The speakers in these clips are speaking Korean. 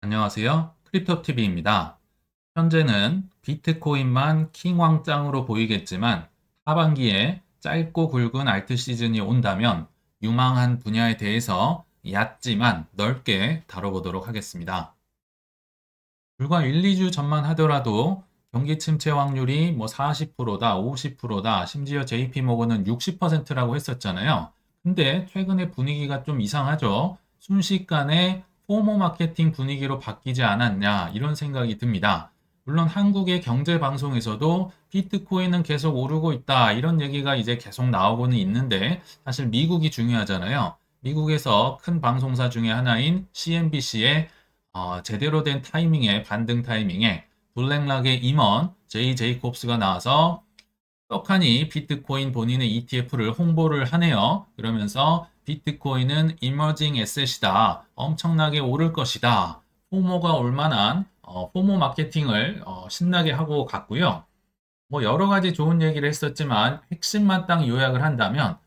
안녕하세요. 크립토TV입니다. 현재는 비트코인만 킹왕짱으로 보이겠지만 하반기에 짧고 굵은 알트 시즌이 온다면 유망한 분야에 대해서 얕지만 넓게 다뤄보도록 하겠습니다. 불과 1, 2주 전만 하더라도 경기 침체 확률이 40%다, 50%다, 심지어 JP모건은 60%라고 했었잖아요. 근데 최근에 분위기가 좀 이상하죠. 순식간에 포모 마케팅 분위기로 바뀌지 않았냐 이런 생각이 듭니다. 물론 한국의 경제 방송에서도 비트코인은 계속 오르고 있다 이런 얘기가 이제 계속 나오고는 있는데 사실 미국이 중요하잖아요. 미국에서 큰 방송사 중에 하나인 CNBC의 제대로 된 타이밍에 반등 타이밍에 블랙락의 임원 제이 제이콥스가 나와서 떡하니 비트코인 본인의 ETF를 홍보를 하네요. 그러면서 비트코인은 이머징 에셋이다. 엄청나게 오를 것이다. 포모가 올 만한 포모 마케팅을 신나게 하고 갔고요. 뭐 여러 가지 좋은 얘기를 했었지만 핵심만 딱 요약을 한다면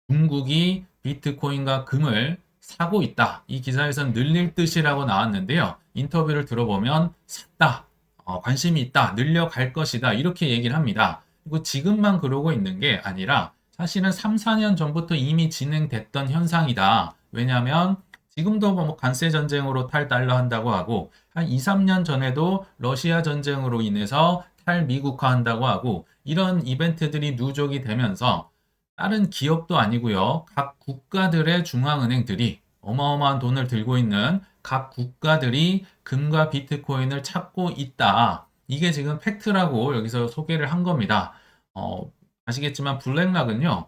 중국이 비트코인과 금을 사고 있다. 이 기사에선 늘릴 듯이라고 나왔는데요. 인터뷰를 들어보면 샀다. 관심이 있다. 늘려갈 것이다. 이렇게 얘기를 합니다. 그리고 지금만 그러고 있는 게 아니라 사실은 3, 4년 전부터 이미 진행됐던 현상이다. 왜냐하면 지금도 뭐 관세 전쟁으로 탈달러 한다고 하고 한 2, 3년 전에도 러시아 전쟁으로 인해서 탈미국화 한다고 하고 이런 이벤트들이 누적이 되면서 다른 기업도 아니고요. 각 국가들의 중앙은행들이 어마어마한 돈을 들고 있는 각 국가들이 금과 비트코인을 찾고 있다. 이게 지금 팩트라고 여기서 소개를 한 겁니다. 어, 아시겠지만 블랙락은요.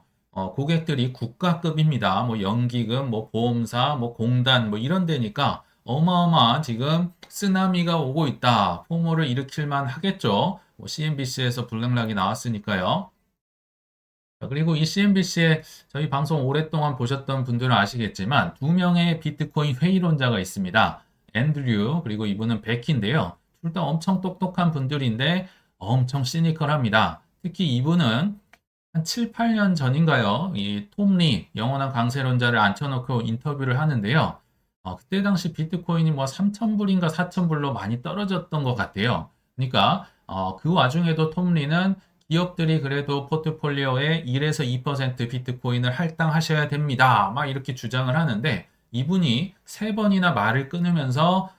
고객들이 국가급입니다. 뭐 연기금, 뭐 보험사, 뭐 공단, 뭐 이런 데니까 어마어마한 지금 쓰나미가 오고 있다. 포모를 일으킬 만 하겠죠. 뭐 CNBC에서 블랙락이 나왔으니까요. 그리고 이 CNBC에 저희 방송 오랫동안 보셨던 분들은 아시겠지만 두 명의 비트코인 회의론자가 있습니다. 앤드류 그리고 이분은 베키인데요. 둘 다 엄청 똑똑한 분들인데 엄청 시니컬합니다. 특히 이분은 한 7, 8년 전인가요? 이 톰리 영원한 강세론자를 앉혀놓고 인터뷰를 하는데요. 그때 당시 비트코인이 뭐 3,000불인가 4,000불로 많이 떨어졌던 것 같아요. 그러니까 그 와중에도 톰리는 기업들이 그래도 포트폴리오에 1에서 2% 비트코인을 할당하셔야 됩니다. 막 이렇게 주장을 하는데 이분이 세 번이나 말을 끊으면서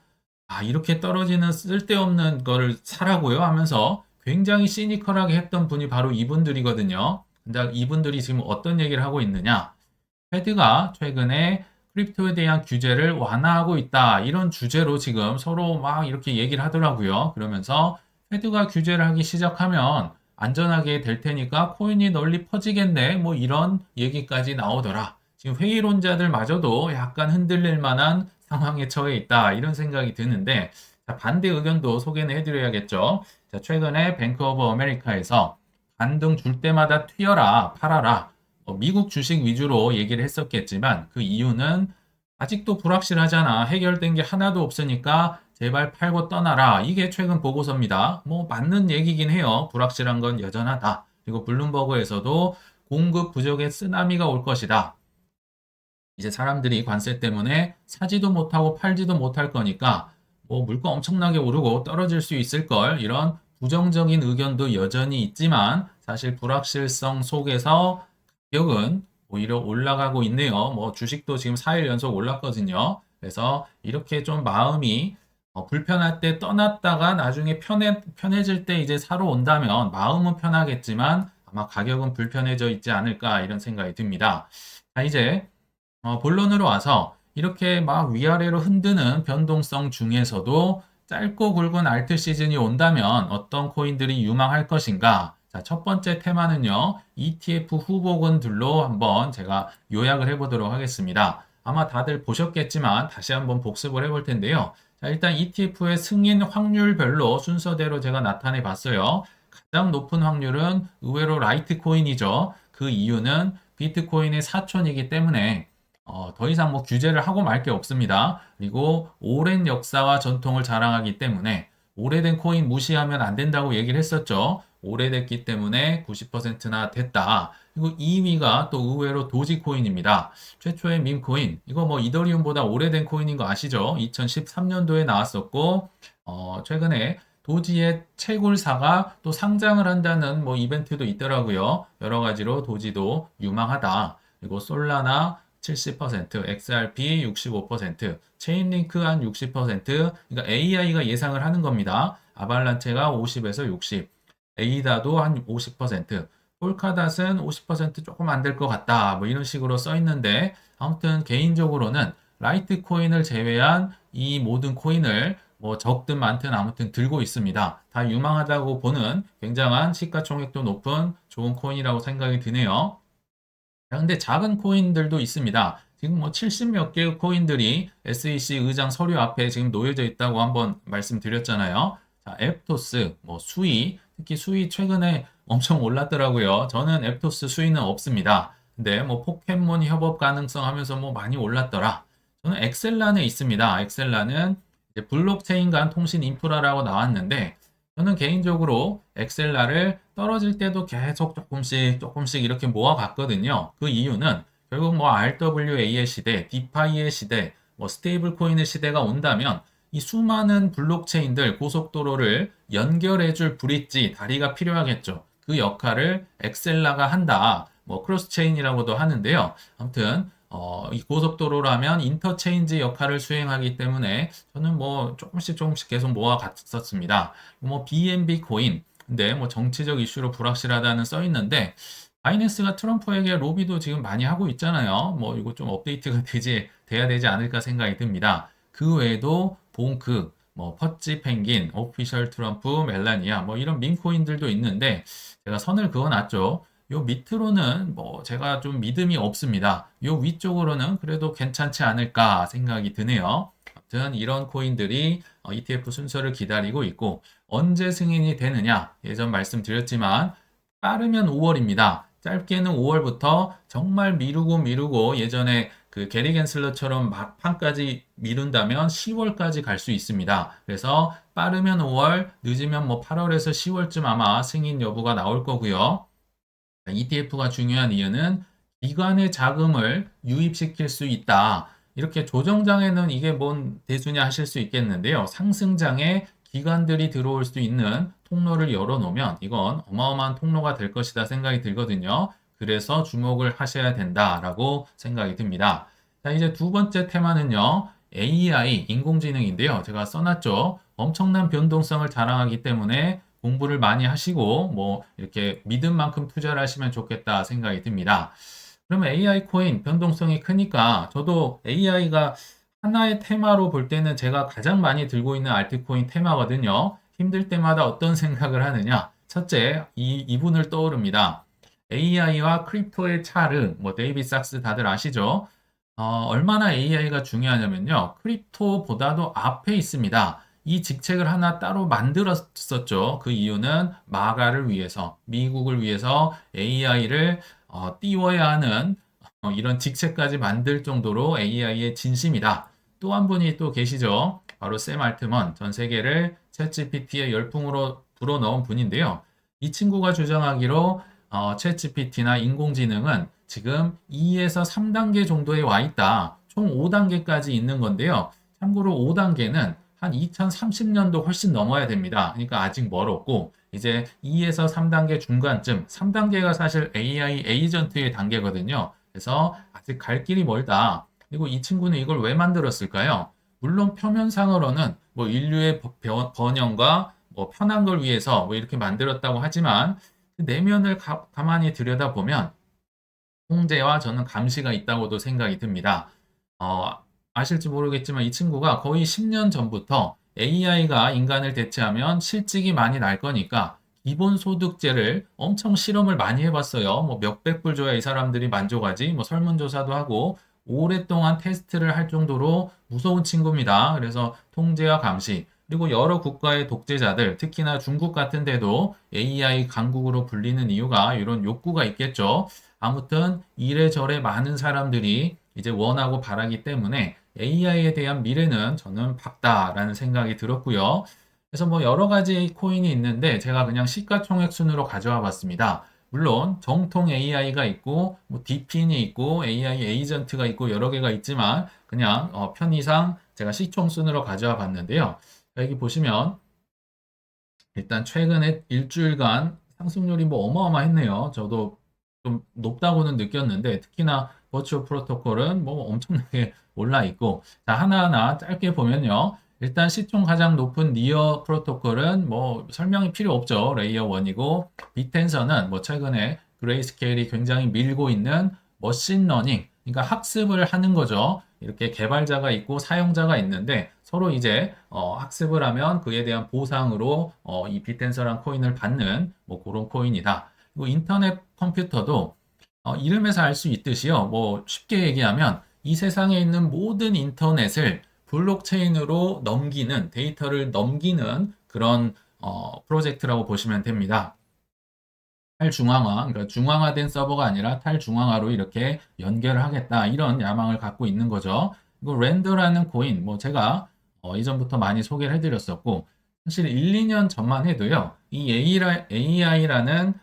이렇게 떨어지는 쓸데없는 거를 사라고요 하면서 굉장히 시니컬하게 했던 분이 바로 이분들이거든요. 근데 이분들이 지금 어떤 얘기를 하고 있느냐? 페드가 최근에 크립토에 대한 규제를 완화하고 있다. 이런 주제로 지금 서로 막 이렇게 얘기를 하더라고요. 그러면서 페드가 규제를 하기 시작하면 안전하게 될 테니까 코인이 널리 퍼지겠네. 뭐 이런 얘기까지 나오더라. 지금 회의론자들마저도 약간 흔들릴 만한 상황에 처해 있다. 이런 생각이 드는데 자, 반대 의견도 소개는 해드려야겠죠. 자, 최근에 뱅크 오브 아메리카에서 반등 줄 때마다 튀어라, 팔아라. 미국 주식 위주로 얘기를 했었겠지만 그 이유는 아직도 불확실하잖아. 해결된 게 하나도 없으니까 제발 팔고 떠나라. 이게 최근 보고서입니다. 뭐 맞는 얘기긴 해요. 불확실한 건 여전하다. 그리고 블룸버그에서도 공급 부족의 쓰나미가 올 것이다. 이제 사람들이 관세 때문에 사지도 못하고 팔지도 못할 거니까 뭐 물가 엄청나게 오르고 떨어질 수 있을 걸 이런 부정적인 의견도 여전히 있지만 사실 불확실성 속에서 가격은 오히려 올라가고 있네요. 뭐 주식도 지금 4일 연속 올랐거든요. 그래서 이렇게 좀 마음이 불편할 때 떠났다가 나중에 편해질 때 이제 사러 온다면 마음은 편하겠지만 아마 가격은 불편해져 있지 않을까 이런 생각이 듭니다. 자, 이제 본론으로 와서 이렇게 막 위아래로 흔드는 변동성 중에서도 짧고 굵은 알트 시즌이 온다면 어떤 코인들이 유망할 것인가? 자, 첫 번째 테마는요, ETF 후보군들로 한번 제가 요약을 해보도록 하겠습니다. 아마 다들 보셨겠지만 다시 한번 복습을 해볼 텐데요. 자, 일단 ETF의 승인 확률별로 순서대로 제가 나타내 봤어요. 가장 높은 확률은 의외로 라이트코인이죠. 그 이유는 비트코인의 사촌이기 때문에 더 이상 뭐 규제를 하고 말 게 없습니다. 그리고 오랜 역사와 전통을 자랑하기 때문에 오래된 코인 무시하면 안 된다고 얘기를 했었죠. 오래됐기 때문에 90%나 됐다. 그리고 2위가 또 의외로 도지코인입니다. 최초의 밈코인. 이거 뭐 이더리움보다 오래된 코인인 거 아시죠? 2013년도에 나왔었고, 최근에 도지의 채굴사가 또 상장을 한다는 뭐 이벤트도 있더라고요. 여러 가지로 도지도 유망하다. 그리고 솔라나 70%, XRP 65%, 체인링크 한 60%, 그러니까 AI가 예상을 하는 겁니다. 아발란체가 50에서 60, 에이다도 한 50%, 폴카닷은 50% 조금 안 될 것 같다. 뭐 이런 식으로 써 있는데, 아무튼 개인적으로는 라이트코인을 제외한 이 모든 코인을 뭐 적든 많든 아무튼 들고 있습니다. 다 유망하다고 보는 굉장한 시가총액도 높은 좋은 코인이라고 생각이 드네요. 근데 작은 코인들도 있습니다. 지금 뭐 70 몇 개의 코인들이 SEC 의장 서류 앞에 지금 놓여져 있다고 한번 말씀드렸잖아요. 자, 앱토스, 뭐 수이, 특히 수이 최근에 엄청 올랐더라고요. 저는 앱토스 수이는 없습니다. 근데 뭐 포켓몬 협업 가능성 하면서 뭐 많이 올랐더라. 저는 엑셀란에 있습니다. 엑셀란은 이제 블록체인 간 통신 인프라라고 나왔는데 저는 개인적으로 엑셀라를 떨어질 때도 계속 조금씩 이렇게 모아갔거든요. 그 이유는 결국 뭐 RWA의 시대, 디파이의 시대, 뭐 스테이블 코인의 시대가 온다면 이 수많은 블록체인들 고속도로를 연결해줄 브릿지, 다리가 필요하겠죠. 그 역할을 엑셀라가 한다. 뭐 크로스체인이라고도 하는데요. 아무튼 이 고속도로라면 인터체인지 역할을 수행하기 때문에 저는 뭐 조금씩 계속 모아 갔었습니다. 뭐 BNB 코인, 근데 뭐 정치적 이슈로 불확실하다는 써 있는데 바이낸스가 트럼프에게 로비도 지금 많이 하고 있잖아요. 뭐 이거 좀 업데이트가 돼야 되지 않을까 생각이 듭니다. 그 외에도 봉크, 뭐 퍼치 펭귄, 오피셜 트럼프, 멜라니아 뭐 이런 밈코인들도 있는데 제가 선을 그어놨죠. 요 밑으로는 뭐 제가 좀 믿음이 없습니다. 요 위쪽으로는 그래도 괜찮지 않을까 생각이 드네요. 아무튼 이런 코인들이 ETF 순서를 기다리고 있고 언제 승인이 되느냐 예전 말씀드렸지만 빠르면 5월입니다. 짧게는 5월부터 정말 미루고 예전에 그 게리 겐슬러처럼 막판까지 미룬다면 10월까지 갈 수 있습니다. 그래서 빠르면 5월, 늦으면 뭐 8월에서 10월쯤 아마 승인 여부가 나올 거고요. ETF가 중요한 이유는 기관의 자금을 유입시킬 수 있다. 이렇게 조정장에는 이게 뭔 대수냐 하실 수 있겠는데요. 상승장에 기관들이 들어올 수 있는 통로를 열어놓으면 이건 어마어마한 통로가 될 것이다 생각이 들거든요. 그래서 주목을 하셔야 된다라고 생각이 듭니다. 자, 이제 두 번째 테마는요. AI, 인공지능인데요. 제가 써놨죠. 엄청난 변동성을 자랑하기 때문에 공부를 많이 하시고 뭐 이렇게 믿음 만큼 투자를 하시면 좋겠다 생각이 듭니다. 그러면 AI 코인 변동성이 크니까 저도 AI가 하나의 테마로 볼 때는 제가 가장 많이 들고 있는 알트코인 테마거든요. 힘들 때마다 어떤 생각을 하느냐? 첫째, 이분을 떠오릅니다. AI와 크립토의 차르, 뭐 데이비 sak스 다들 아시죠? 얼마나 AI가 중요하냐면요. 크립토보다도 앞에 있습니다. 이 직책을 하나 따로 만들었었죠. 그 이유는 마가를 위해서, 미국을 위해서 AI를 띄워야 하는 이런 직책까지 만들 정도로 AI의 진심이다. 또 한 분이 또 계시죠. 바로 샘 알트먼, 전 세계를 챗GPT의 열풍으로 불어넣은 분인데요. 이 친구가 주장하기로 챗GPT나 인공지능은 지금 2에서 3단계 정도에 와 있다. 총 5단계까지 있는 건데요. 참고로 5단계는 한 2030년도 훨씬 넘어야 됩니다. 그러니까 아직 멀었고 이제 2에서 3단계 중간쯤, 3단계가 사실 AI 에이전트의 단계거든요. 그래서 아직 갈 길이 멀다. 그리고 이 친구는 이걸 왜 만들었을까요? 물론 표면상으로는 뭐 인류의 번영과 뭐 편한 걸 위해서 뭐 이렇게 만들었다고 하지만 그 내면을 가만히 들여다보면 통제와 저는 감시가 있다고도 생각이 듭니다. 어, 아실지 모르겠지만 이 친구가 거의 10년 전부터 AI가 인간을 대체하면 실직이 많이 날 거니까 기본소득제를 엄청 실험을 많이 해봤어요. 뭐 몇백 불 줘야 이 사람들이 만족하지. 뭐 설문조사도 하고 오랫동안 테스트를 할 정도로 무서운 친구입니다. 그래서 통제와 감시, 그리고 여러 국가의 독재자들, 특히나 중국 같은 데도 AI 강국으로 불리는 이유가 이런 욕구가 있겠죠. 아무튼 이래저래 많은 사람들이 이제 원하고 바라기 때문에 AI에 대한 미래는 저는 밝다라는 생각이 들었고요. 그래서 뭐 여러 가지 코인이 있는데 제가 그냥 시가총액 순으로 가져와 봤습니다. 물론 정통 AI가 있고 뭐 디핀이 있고 AI 에이전트가 있고 여러 개가 있지만 그냥 편의상 제가 시총순으로 가져와 봤는데요. 여기 보시면 일단 최근에 일주일간 상승률이 뭐 어마어마했네요. 저도 좀 높다고는 느꼈는데 특히나 버추어 프로토콜은 뭐 엄청나게 올라 있고 자 하나하나 짧게 보면요. 일단 시총 가장 높은 니어 프로토콜은 뭐 설명이 필요 없죠. 레이어 1이고 비텐서는 뭐 최근에 그레이스케일이 굉장히 밀고 있는 머신러닝 그러니까 학습을 하는 거죠. 이렇게 개발자가 있고 사용자가 있는데 서로 이제 학습을 하면 그에 대한 보상으로 이 빗댄서란 코인을 받는 뭐 그런 코인이다. 그리고 인터넷 컴퓨터도 이름에서 알 수 있듯이요. 뭐 쉽게 얘기하면 이 세상에 있는 모든 인터넷을 블록체인으로 넘기는 데이터를 넘기는 그런 프로젝트라고 보시면 됩니다. 탈중앙화, 그러니까 중앙화된 서버가 아니라 탈중앙화로 이렇게 연결을 하겠다. 이런 야망을 갖고 있는 거죠. 그리고 랜더라는 코인, 뭐 제가 이전부터 많이 소개를 해드렸었고, 사실 1, 2년 전만 해도요, 이 AI라는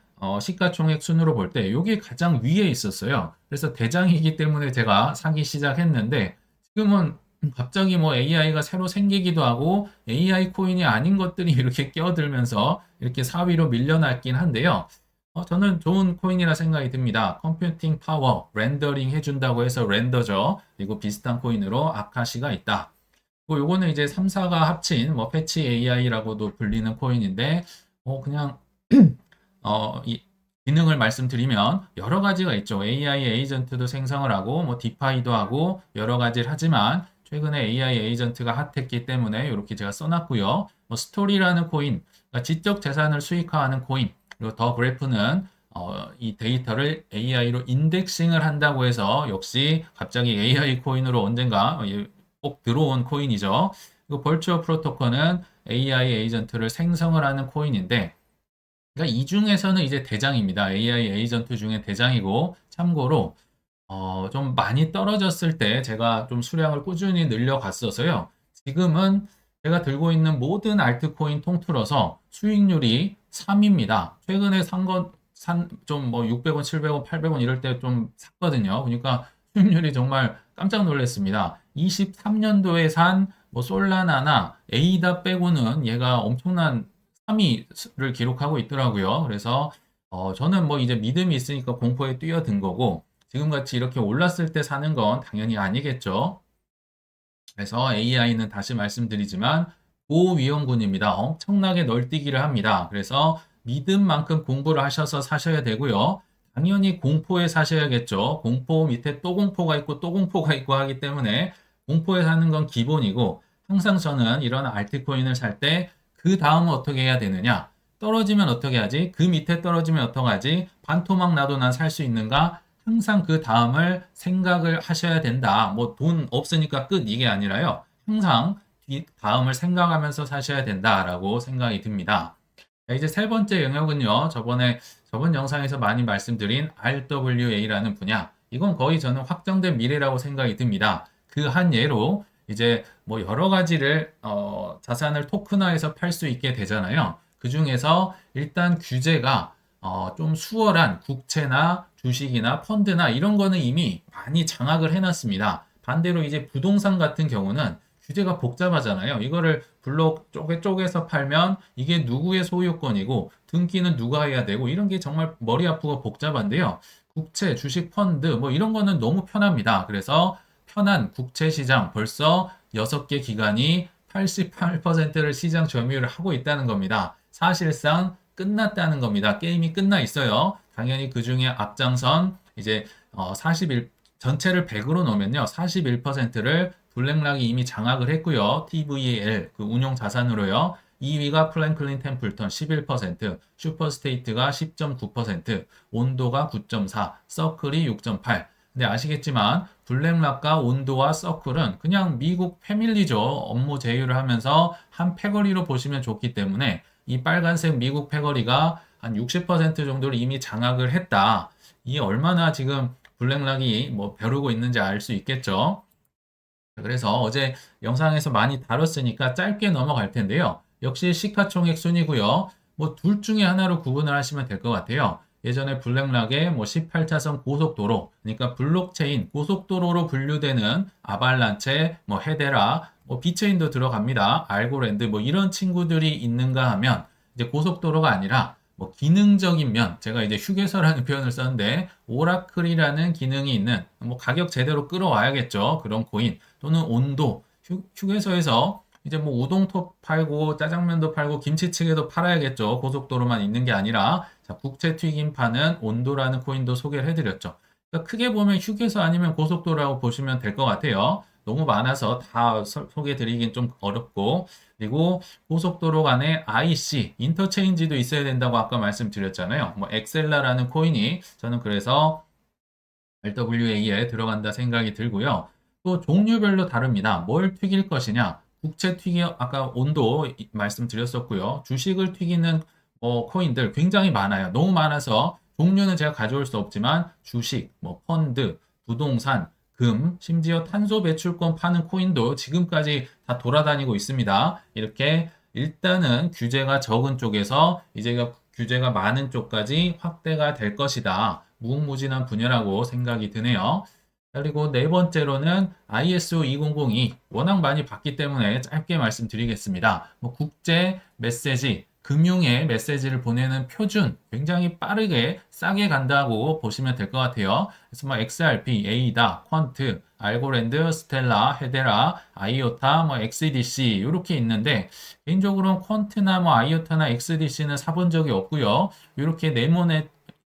시가총액 순으로 볼 때 이게 가장 위에 있었어요. 그래서 대장이기 때문에 제가 사기 시작했는데, 지금은 갑자기 뭐 AI가 새로 생기기도 하고 AI 코인이 아닌 것들이 이렇게 끼어들면서 이렇게 4위로 밀려났긴 한데요. 저는 좋은 코인이라 생각이 듭니다. 컴퓨팅 파워, 렌더링 해준다고 해서 렌더죠. 그리고 비슷한 코인으로 아카시가 있다. 그리고 요거는 이제 3사가 합친 뭐 패치 AI라고도 불리는 코인인데, 그냥 이 기능을 말씀드리면 여러 가지가 있죠. AI 에이전트도 생성을 하고 뭐 디파이도 하고 여러 가지를 하지만 최근에 AI 에이전트가 핫했기 때문에 이렇게 제가 써놨고요. 뭐 스토리라는 코인, 그러니까 지적 재산을 수익화하는 코인, 그리고 더 그래프는 이 데이터를 AI로 인덱싱을 한다고 해서 역시 갑자기 AI 코인으로 언젠가 꼭 들어온 코인이죠. 그리고 벌추어 프로토콜은 AI 에이전트를 생성을 하는 코인인데 그러니까 이 중에서는 이제 대장입니다. AI 에이전트 중에 대장이고 참고로 좀 많이 떨어졌을 때 제가 좀 수량을 꾸준히 늘려갔어서요. 지금은 제가 들고 있는 모든 알트코인 통틀어서 수익률이 3입니다. 최근에 좀 뭐 600원, 700원, 800원 이럴 때 좀 샀거든요. 그러니까 수익률이 정말 깜짝 놀랐습니다. 23년도에 산 뭐 솔라나나 에이다 빼고는 얘가 엄청난 3위를 기록하고 있더라고요. 그래서 저는 뭐 이제 믿음이 있으니까 공포에 뛰어든 거고 지금같이 이렇게 올랐을 때 사는 건 당연히 아니겠죠. 그래서 AI는 다시 말씀드리지만 고위험군입니다. 엄청나게 널뛰기를 합니다. 그래서 믿음 만큼 공부를 하셔서 사셔야 되고요. 당연히 공포에 사셔야겠죠. 공포 밑에 또 공포가 있고 또 공포가 있고 하기 때문에 공포에 사는 건 기본이고 항상 저는 이런 알트코인을 살 때 그 다음은 어떻게 해야 되느냐? 떨어지면 어떻게 하지? 그 밑에 떨어지면 어떻게 하지? 반토막 나도 난 살 수 있는가? 항상 그 다음을 생각을 하셔야 된다. 뭐 돈 없으니까 끝 이게 아니라요. 항상 다음을 생각하면서 사셔야 된다라고 생각이 듭니다. 자, 이제 세 번째 영역은요. 저번 영상에서 많이 말씀드린 RWA라는 분야. 이건 거의 저는 확정된 미래라고 생각이 듭니다. 그 한 예로 이제 뭐 여러 가지를 자산을 토큰화해서 팔 수 있게 되잖아요. 그 중에서 일단 규제가 좀 수월한 국채나 주식이나 펀드나 이런 거는 이미 많이 장악을 해놨습니다. 반대로 이제 부동산 같은 경우는 규제가 복잡하잖아요. 이거를 블록 쪼개서 팔면 이게 누구의 소유권이고 등기는 누가 해야 되고 이런 게 정말 머리 아프고 복잡한데요. 국채, 주식, 펀드 뭐 이런 거는 너무 편합니다. 그래서 편한 국채 시장 벌써 6개 기관이 88%를 시장 점유율을 하고 있다는 겁니다. 사실상 끝났다는 겁니다. 게임이 끝나 있어요. 당연히 그 중에 앞장선 이제 41 전체를 100으로 놓으면요. 41%를 블랙락이 이미 장악을 했고요. TVL 그 운용 자산으로요. 2위가 플랭클린 템플턴 11%, 슈퍼스테이트가 10.9%, 온도가 9.4, 서클이 6.8. 근데 아시겠지만 블랙락과 온도와 서클은 그냥 미국 패밀리죠. 업무 제휴를 하면서 한 패거리로 보시면 좋기 때문에 이 빨간색 미국 패거리가 한 60% 정도를 이미 장악을 했다. 이게 얼마나 지금 블랙락이 뭐 벼르고 있는지 알 수 있겠죠. 그래서 어제 영상에서 많이 다뤘으니까 짧게 넘어갈 텐데요. 역시 시가총액 순이고요. 뭐 둘 중에 하나로 구분을 하시면 될 것 같아요. 예전에 블랙락의 뭐 18차선 고속도로, 그러니까 블록체인 고속도로로 분류되는 아발란체, 뭐 헤데라, 뭐 비체인도 들어갑니다. 알고랜드 뭐 이런 친구들이 있는가 하면 이제 고속도로가 아니라 뭐 기능적인 면, 제가 이제 휴게소라는 표현을 썼는데 오라클이라는 기능이 있는 뭐 가격 제대로 끌어와야겠죠. 그런 코인 또는 온도, 휴게소에서 이제 뭐 우동도 팔고 짜장면도 팔고 김치찌개도 팔아야겠죠. 고속도로만 있는 게 아니라 자, 국채 튀김 파는 온도라는 코인도 소개를 해드렸죠. 그러니까 크게 보면 휴게소 아니면 고속도로라고 보시면 될 것 같아요. 너무 많아서 다 소개해 드리긴 좀 어렵고 그리고 고속도로 간에 IC, 인터체인지도 있어야 된다고 아까 말씀드렸잖아요. 뭐 엑셀라라는 코인이 저는 그래서 RWA에 들어간다 생각이 들고요. 또 종류별로 다릅니다. 뭘 튀길 것이냐? 국채 튀기 아까 온도 말씀드렸었고요. 주식을 튀기는 코인들 굉장히 많아요. 너무 많아서 종류는 제가 가져올 수 없지만 주식, 뭐 펀드, 부동산, 금, 심지어 탄소 배출권 파는 코인도 지금까지 다 돌아다니고 있습니다. 이렇게 일단은 규제가 적은 쪽에서 이제 규제가 많은 쪽까지 확대가 될 것이다. 무궁무진한 분야라고 생각이 드네요. 그리고 네 번째로는 ISO 2002 워낙 많이 봤기 때문에 짧게 말씀드리겠습니다. 뭐 국제 메시지, 금융의 메시지를 보내는 표준 굉장히 빠르게 싸게 간다고 보시면 될 것 같아요. 그래서 뭐 XRP, 에이다, 퀀트, 알고랜드, 스텔라, 헤데라, 아이오타, 뭐 XDC 이렇게 있는데 개인적으로는 퀀트나 뭐 아이오타나 XDC는 사본 적이 없고요. 이렇게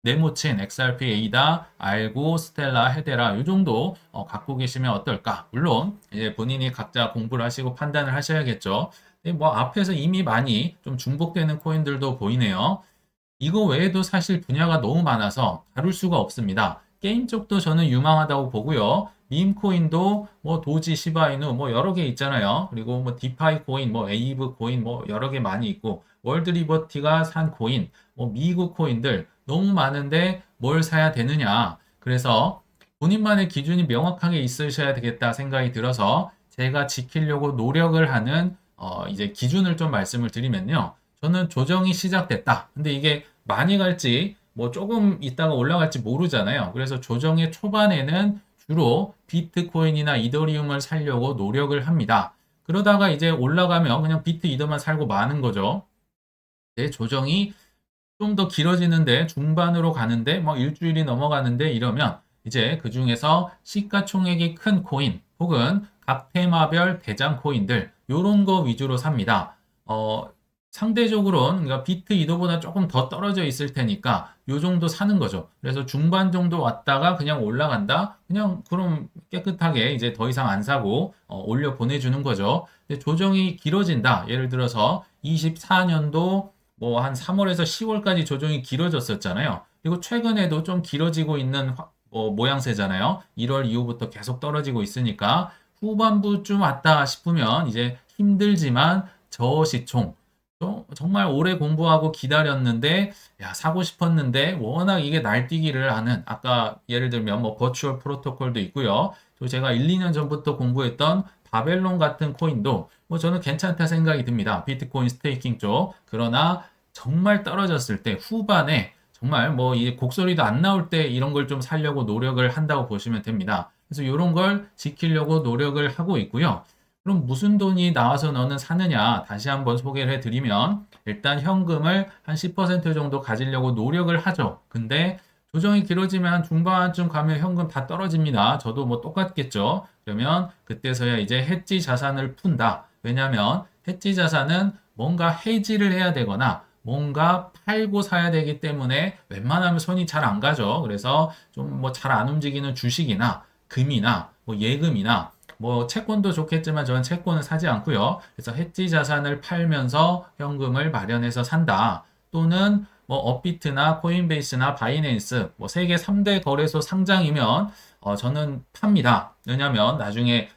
네모친 XRP, 에이다, 알고, 스텔라, 헤데라 이 정도 갖고 계시면 어떨까? 물론 이제 본인이 각자 공부를 하시고 판단을 하셔야겠죠. 뭐 앞에서 이미 많이 좀 중복되는 코인들도 보이네요. 이거 외에도 사실 분야가 너무 많아서 다룰 수가 없습니다. 게임 쪽도 저는 유망하다고 보고요. 밈 코인도 뭐 도지, 시바이누 뭐 여러 개 있잖아요. 그리고 뭐 디파이 코인, 뭐 에이브 코인 뭐 여러 개 많이 있고 월드 리버티가 산 코인, 뭐 미국 코인들 너무 많은데 뭘 사야 되느냐. 그래서 본인만의 기준이 명확하게 있으셔야 되겠다 생각이 들어서 제가 지키려고 노력을 하는 이제 기준을 좀 말씀을 드리면요. 저는 조정이 시작됐다. 근데 이게 많이 갈지 뭐 조금 있다가 올라갈지 모르잖아요. 그래서 조정의 초반에는 주로 비트코인이나 이더리움을 살려고 노력을 합니다. 그러다가 이제 올라가면 그냥 비트 이더만 살고 마는 거죠. 내 조정이 좀 더 길어지는데 중반으로 가는데 뭐 일주일이 넘어가는데 이러면 이제 그 중에서 시가총액이 큰 코인 혹은 각 테마별 대장 코인들 요런 거 위주로 삽니다. 상대적으로는 그러니까 비트 이더보다 조금 더 떨어져 있을 테니까 요 정도 사는 거죠. 그래서 중반 정도 왔다가 그냥 올라간다. 그냥 그럼 깨끗하게 이제 더 이상 안 사고 올려 보내주는 거죠. 근데 조정이 길어진다. 예를 들어서 24년도 뭐 한 3월에서 10월까지 조정이 길어졌었잖아요. 그리고 최근에도 좀 길어지고 있는 모양새잖아요. 1월 이후부터 계속 떨어지고 있으니까 후반부쯤 왔다 싶으면 이제 힘들지만 저시총 정말 오래 공부하고 기다렸는데 야 사고 싶었는데 워낙 이게 날뛰기를 하는 아까 예를 들면 뭐 버추얼 프로토콜도 있고요. 또 제가 1, 2년 전부터 공부했던 바벨론 같은 코인도 뭐 저는 괜찮다 생각이 듭니다. 비트코인 스테이킹 쪽. 그러나 정말 떨어졌을 때 후반에 정말 뭐 이 곡소리도 안 나올 때 이런 걸 좀 살려고 노력을 한다고 보시면 됩니다. 그래서 이런 걸 지키려고 노력을 하고 있고요. 그럼 무슨 돈이 나와서 너는 사느냐? 다시 한번 소개를 해드리면 일단 현금을 한 10% 정도 가지려고 노력을 하죠. 근데 조정이 길어지면 중반쯤 가면 현금 다 떨어집니다. 저도 뭐 똑같겠죠. 그러면 그때서야 이제 해지 자산을 푼다. 왜냐하면 해지 자산은 뭔가 해지를 해야 되거나 뭔가 팔고 사야 되기 때문에 웬만하면 손이 잘 안 가죠. 그래서 좀 뭐 잘 안 움직이는 주식이나 금이나 뭐 예금이나 뭐 채권도 좋겠지만 저는 채권을 사지 않고요. 그래서 해지 자산을 팔면서 현금을 마련해서 산다. 또는 뭐 업비트나 코인베이스나 바이낸스 뭐 세계 3대 거래소 상장이면 저는 팝니다. 왜냐하면 나중에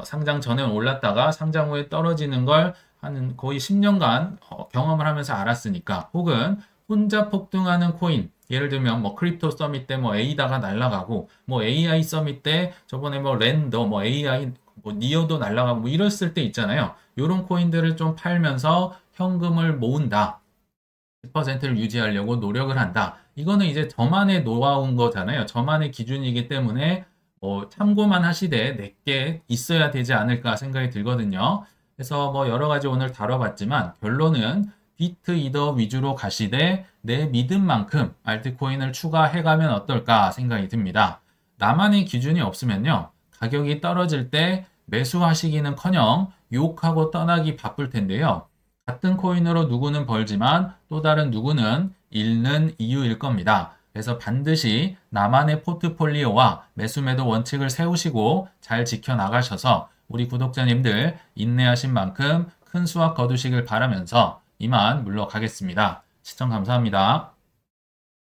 상장 전에 올랐다가 상장 후에 떨어지는 걸 한 거의 10년간 경험을 하면서 알았으니까 혹은 혼자 폭등하는 코인 예를 들면 뭐 크립토 서밋 때 뭐 에이다가 날아가고 뭐 AI 서밋 때 저번에 뭐 랜더 뭐 AI 뭐 니어도 날아가고 뭐 이랬을 때 있잖아요. 이런 코인들을 좀 팔면서 현금을 모은다. 10%를 유지하려고 노력을 한다. 이거는 이제 저만의 노하우인 거잖아요. 저만의 기준이기 때문에 참고만 하시되 내게 있어야 되지 않을까 생각이 들거든요. 그래서 뭐 여러 가지 오늘 다뤄봤지만 결론은 비트 이더 위주로 가시되 내 믿음만큼 알트코인을 추가해가면 어떨까 생각이 듭니다. 나만의 기준이 없으면요. 가격이 떨어질 때 매수하시기는커녕 유혹하고 떠나기 바쁠 텐데요. 같은 코인으로 누구는 벌지만 또 다른 누구는 잃는 이유일 겁니다. 그래서 반드시 나만의 포트폴리오와 매수매도 원칙을 세우시고 잘 지켜나가셔서 우리 구독자님들 인내하신 만큼 큰 수확 거두시길 바라면서 이만 물러가겠습니다. 시청 감사합니다.